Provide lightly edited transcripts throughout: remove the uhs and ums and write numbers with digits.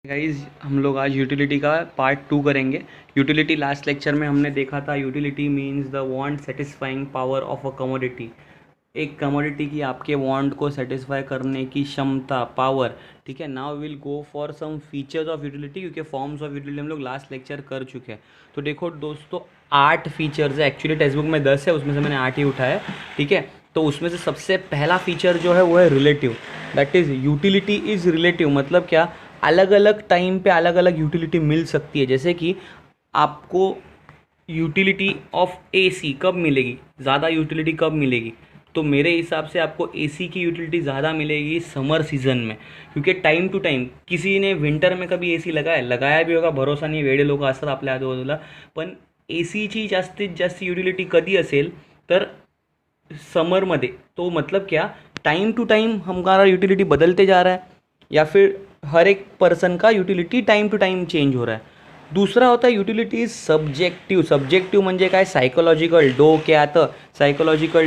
Guys हम लोग आज utility का पार्ट 2 करेंगे। यूटिलिटी लास्ट लेक्चर में हमने देखा था। Utility means the want satisfying power of a commodity. एक कमोडिटी की आपके वांट को सेटिस्फाई करने की क्षमता, पावर। ठीक है, now will go for some features of utility, क्योंकि फॉर्म्स ऑफ यूटिलिटी हम लोग लास्ट लेक्चर कर चुके हैं। तो देखो दोस्तों, 8 फीचर्स है। एक्चुअली टेक्स्ट बुक में 10 है, उसमें से मैंने 8 ही उठाया है। ठीक है, तो उसमें से सबसे पहला फीचर जो है वो है relative. That is utility is relative. मतलब क्या, अलग अलग टाइम पे अलग अलग यूटिलिटी मिल सकती है। जैसे कि आपको यूटिलिटी ऑफ एसी कब मिलेगी, ज़्यादा यूटिलिटी कब मिलेगी, तो मेरे हिसाब से आपको एसी की यूटिलिटी ज़्यादा मिलेगी समर सीजन में, क्योंकि टाइम टू टाइम किसी ने विंटर में कभी एसी लगाया भी होगा, भरोसा नाही, वेडे लोक असतात आपल्या आजूबाजूला. पण एसीची जास्तीत जास्त युटिलिटी कधी असेल तर समरमध्ये. तो मतलब क्या, टाइम टू टाइम हमारा यूटिलिटी बदलते जा रहा है, या फिर हर एक पर्सन का utility time to time change हो रहा है. दूसरा होता है यूटिलिटी सब्जेक्टिव्ह. सब्जेक्टिव्ह म्हणजे काय, सायकोलॉजिकल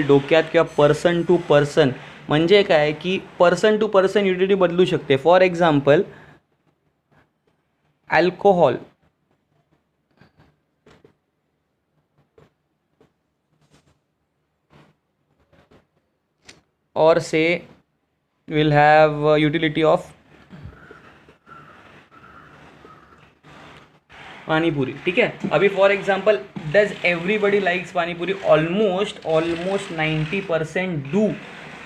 डोक्यात किंवा पर्सन टू पर्सन. म्हणजे काय की पर्सन टू पर्सन युटिलिटी बदलू शकते. फॉर एक्झाम्पल, अल्कोहोल और से will have utility of panipuri. ठीक है, अभी for example, does everybody likes panipuri? Almost 90% do.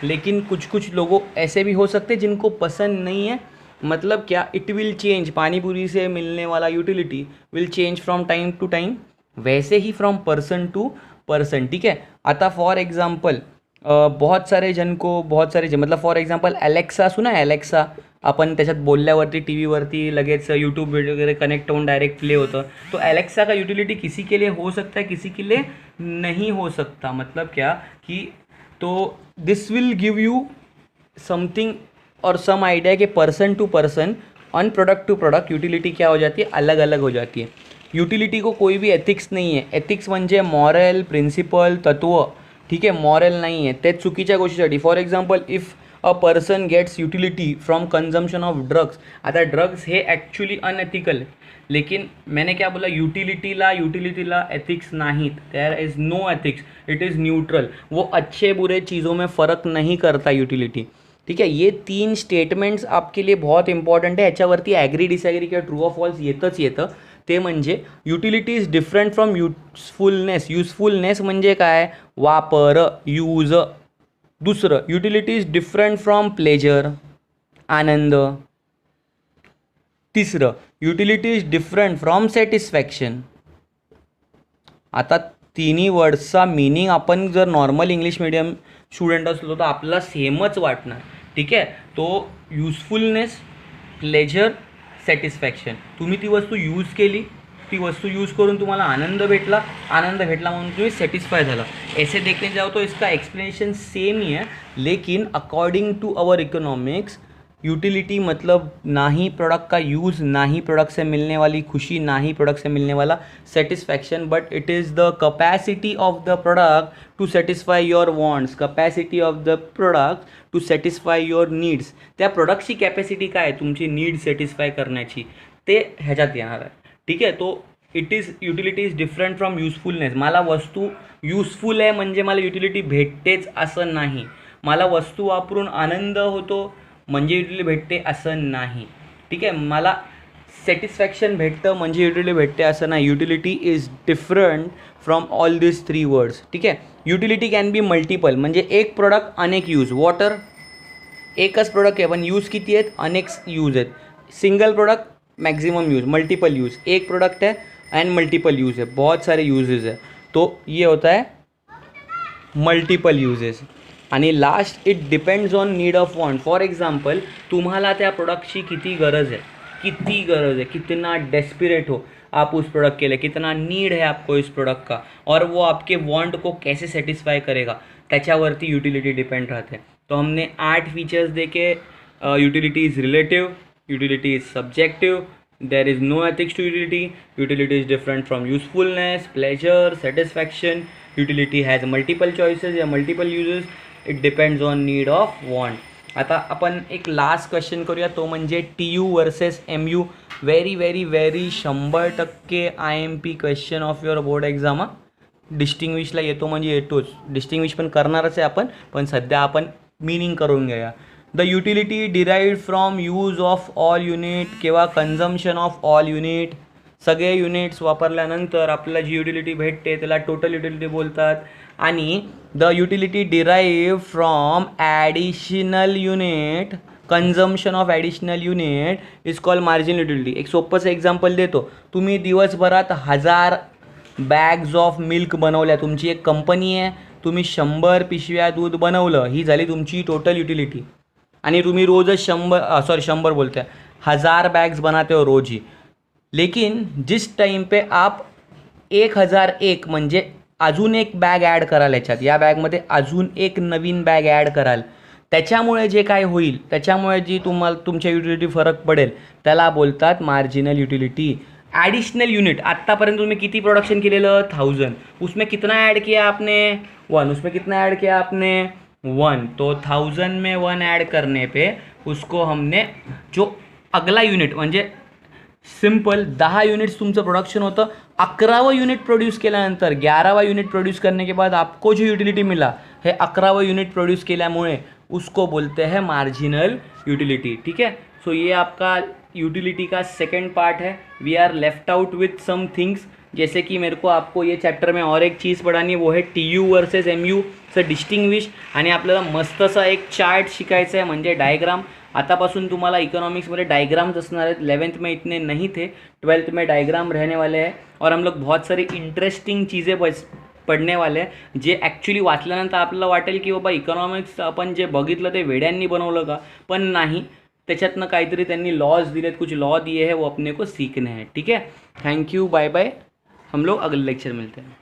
लेकिन कुछ कुछ लोगों ऐसे भी हो सकते हैं जिनको पसंद नहीं है. मतलब क्या, इट विल चेंज. पानीपुरी से मिलने वाला utility will change from time to time, वैसे ही फ्रॉम पर्सन टू पर्सन. ठीक है, आता फॉर एग्जाम्पल बहुत सारे मतलब फॉर एक्झाम्पल अलेक्सा सुना आहे. अलेक्सा आपण त्याच्यात बोलल्यावरती टी व्हीवरती लगेच यूट्यूब वगैरह कनेक्ट होऊन डायरेक्ट प्ले होतं. तो अलेक्सा का यूटिलिटी किसी के लिए हो सकता है, किसी के लिए नहीं हो सकता. मतलब क्या कि, तो this will give you something और सम आइडिया कि person to person on product to product utility क्या हो जाती है, अलग अलग हो जाती है. यूटिलिटी को कोई भी एथिक्स नहीं है. एथिक्स म्हणजे मॉरल, प्रिन्सिपल, तत्व. ठीक आहे, मॉरल नाही आहे, ते चुकीच्या गोष्टीसाठी. For example, if a person gets utility from consumption of drugs. आता ड्रग्स हे ॲक्च्युली अनएथिकल आहे, लेकिन मैंने क्या बोला, यूटिलिटीला एथिक्स नाहीत. There is no ethics, it is neutral. वो अच्छे बुरे चीज़ों में फ़र्क नहीं करता यूटिलिटी. ठीक है, ये 3 स्टेटमेंट्स आपके लिए बहुत इंपॉर्टंट आहे. याच्यावरती ॲग्री डिसॲग्री किंवा ट्रू ऑफ फॉल्स येतं. ते म्हणजे utility is different from usefulness म्हणजे काय, वापर, यूज. दुसरं, utility is different from pleasure, आनंद. तिसरं, utility is different from satisfaction. आता तिन्ही वर्ड्सचा मीनिंग आपण जर नॉर्मल इंग्लिश मीडियम स्टुडंट असलो तर आपल्याला सेमच वाटणार. ठीक आहे, तो युजफुलनेस, प्लेजर, सॅटिस्फॅक्शन. तुम्ही ती वस्तू यूज केली, ती वस्तू यूज करून तुम्हाला आनंद भेटला म्हणून तुम्ही सैटिस्फाई झाला. ऐसे देखने जाओ तो इसका एक्सप्लेनेशन सेम ही है, लेकिन according to our economics, utility मतलब ना ही प्रोडक्ट का यूज़, ना ही प्रोडक्ट से मिलने वाली खुशी, ना ही प्रोडक्ट से मिलने वाला satisfaction, but it is the capacity of the product to satisfy your wants, capacity of the product to satisfy your needs. त्या प्रोडक्टची कॅपॅसिटी काय आहे तुमची नीड सेटिस्फाय करण्याची, ते ह्याच्यात येणार आहे. ठीक आहे, तो utility is different from usefulness. मला वस्तू युजफुल आहे म्हणजे मला युटिलिटी भेटतेच असं नाही. मला वस्तू वापरून आनंद होतो म्हणजे युटिलिटी भेटते असं नाही. ठीक आहे, मला सॅटिस्फॅक्शन भेटतं म्हणजे युटिलिटी भेटते असं नाही. Utility is different from all this 3 words. ठीक आहे, युटिलिटी कॅन बी मल्टिपल, म्हणजे एक प्रोडक्ट अनेक यूज. वॉटर एकच प्रोडक्ट आहे पण यूज किती आहेत, अनेक यूज आहेत. Single product maximum use, multiple use. एक प्रोडक्ट है एंड मल्टीपल यूज़ है, बहुत सारे यूजेस है, तो ये होता है मल्टीपल यूजेस. आणि last, it depends on need of want. For example, तुम्हाला त्या प्रोडक्टची किती गरज है, कितना डेस्परेट हो आप उस प्रोडक्ट के लिए, कितना नीड है आपको इस प्रोडक्ट का, और वो आपके वॉन्ट को कैसे सेटिस्फाई करेगा, त्याच्यावरती यूटिलिटी डिपेंड राहते. तो हमने 8 फीचर्स देखे. Utility is relative, utility is subjective, there is no ethics to utility. Utility is different from usefulness, pleasure, satisfaction. Utility has multiple choices या multiple uses. It depends on need of want. आता आपण एक last question करूया, तो म्हणजे TU versus MU. Very very very 100% IMP question of your board exam. डिस्टिंग्विशला येतो म्हणजे येतोच, डिस्टिंग्विश पण करणारच आहे आपण, पण सध्या आपण मिनिंग करून घेऊया. The utility derived from use of all unit किंवा कन्झम्पशन ऑफ ऑल युनिट. सगळे युनिट्स वापरल्यानंतर आपल्याला जी युटिलिटी भेटते त्याला टोटल युटिलिटी बोलतात. आणि the utility derive from additional unit, consumption of additional unit is called marginal utility. एक सोपंसं एक्झाम्पल देतो. तुम्ही दिवसभरात 1000 बॅग्स ऑफ मिल्क बनवल्या, तुमची एक कंपनी आहे, तुम्ही 100 पिशव्या दूध बनवलं, ही झाली तुमची टोटल युटिलिटी. आणि तुम्ही रोजच 100 बोलते 1000 बैग्स बनाते हो रोज ही. लेकिन जिस टाइम पे आप 1001 म्हणजे अजून एक बॅग ॲड कराल याच्यात, या बॅगमध्ये अजून एक नवीन बॅग ॲड कराल, त्याच्यामुळे जे काय होईल, त्याच्यामुळे जी तुम्हाला तुमच्या युटिलिटी फरक पडेल त्याला बोलतात मार्जिनल युटिलिटी. एडिशनल यूनिट, आत्तापर्यंत तुम्ही किती प्रोडक्शन केलेलं 1000, उसमें कितना ऐड किया आपने 1, उसमें कितना ऐड किया आपने 1, तो 1000 में 1 ऐड करने पे उसको हमने जो अगला यूनिट म्हणजे सिंपल 10 यूनिट्स तुमचं प्रोडक्शन होतं, 11वां यूनिट प्रोड्यूस केल्यानंतर 11वां यूनिट प्रोड्यूस करने के बाद आपको जो यूटिलिटी मिला है 11वां यूनिट प्रोड्यूस केल्यामुळे उसको बोलते हैं मार्जिनल यूटिलिटी. ठीक है. सो ये आपका यूटिलिटी का सेकंड पार्ट है. We are left out with some things, जैसे कि मेरे को आपको ये चॅप्टर में और एक चीज़ पढ़ानी है, वो है TU वर्सेस MU से डिस्टिंग्विश. आणि आपल्याला मस्तसा एक चार्ट शिकायचा आहे म्हणजे डायग्राम. आतापासून तुम्हाला इकोनॉमिक्स में डायग्राम्स असणार आहेत. 11th में इतने नहीं थे, 12th में डायग्राम रहने वाले हैं. और हम लोग बहुत सारी इंटरेस्टिंग चीज़ें पडणे वाले आहे, जे ॲक्च्युली वाचल्यानंतर आपल्याला वाटेल की बाबा इकॉनॉमिक्स आपण जे बघितलं ते वेड्यांनी बनवलं का, पण नाही, त्याच्यातनं काहीतरी त्यांनी लॉज दिलेत, कुछ लॉ दिए हैं, वो अपने को सीखने हैं. ठीक है. Thank you, bye bye. हम लोग अगले लेक्चर मिलते हैं.